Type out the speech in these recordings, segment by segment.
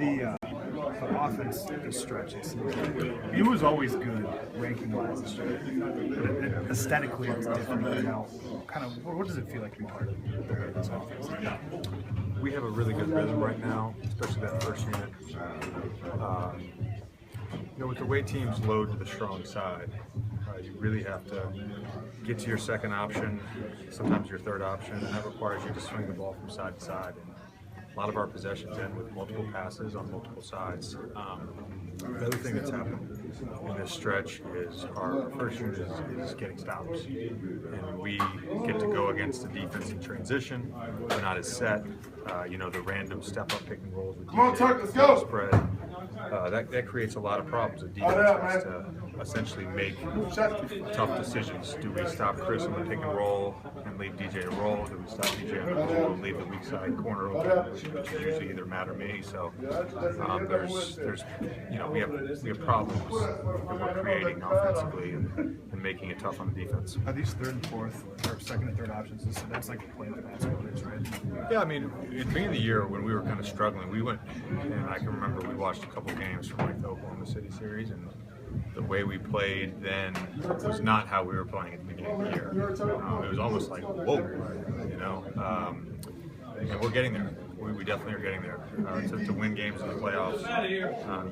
The offense this stretch, it was always good ranking-wise this year, but aesthetically it's different now. Kind of, what does it feel like more? We have a really good rhythm right now, especially that first unit. With the way teams load to the strong side, you really have to get to your second option, sometimes your third option, and that requires you to swing the ball from side to side. And a lot of our possessions end with multiple passes on multiple sides. The other thing that's happened in this stretch is our first unit is getting stops, and we get to go against the defense in transition. We're not as set. The random step-up pick and rolls with DJ, spread. That creates a lot of problems. The defense has to essentially make tough decisions. Do we stop Chris on the pick and roll and leave DJ to roll? Do we stop DJ on the roll and leave the weak side corner open, which is usually either Matt or me? So we have problems that we're creating offensively and making it tough on the defense. Are these third and fourth, or second and third options? So that's like the play of the basketball is, right? Yeah, I mean, at the beginning of the year when we were kind of struggling, we went, and I can remember we watched a couple games from like the Oklahoma City series, and the way we played then was not how we were playing at the beginning of the year. It was almost like, whoa, and we're getting there. We definitely are getting there. To win games in the playoffs,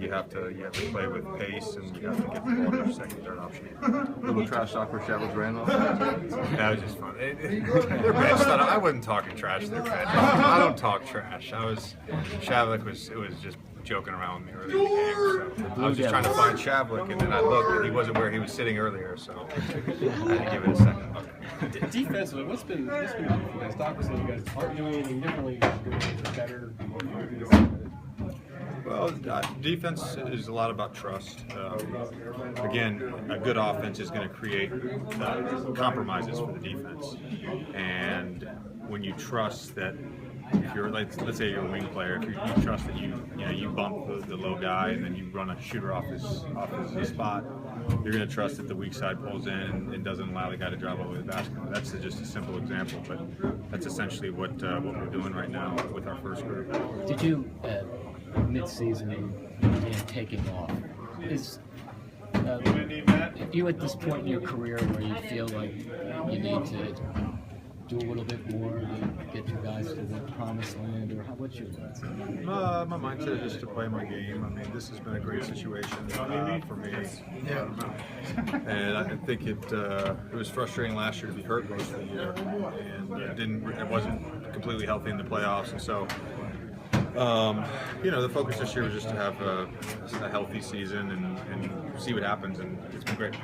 you have to play with pace, and you have to get the ball to your second, third option. A little trash talk for Shavel's Randolph. That was just fun. Their bench, I wasn't talking trash to their bench. I don't talk trash. Shavlik was just joking around with me earlier in the game. So I was just trying to find Shavlik, and then I looked, and he wasn't where he was sitting earlier, so I had to give it a second look. Defensively, what's been good for you guys? Obviously, you guys aren't doing anything differently. You're doing better. Well, defense is a lot about trust. Again, a good offense is going to create compromises for the defense, and when you trust that, if you're let's say you're a wing player, if you trust that you bump the low guy and then you run a shooter off his spot, you're going to trust that the weak side pulls in and doesn't allow the guy to drive over the basket. That's just a simple example, but that's essentially what we're doing right now with our first group. Did you mid-season and taking off? Is you at this point in your career where you feel like you need to do a little bit more to get you guys to the promised land, or what's your mindset? My mindset is to play my game. I mean, this has been a great situation for me. And I think it was frustrating last year to be hurt most of the year, and it wasn't completely healthy in the playoffs, and so. The focus this year was just to have a healthy season and see what happens, and it's been great.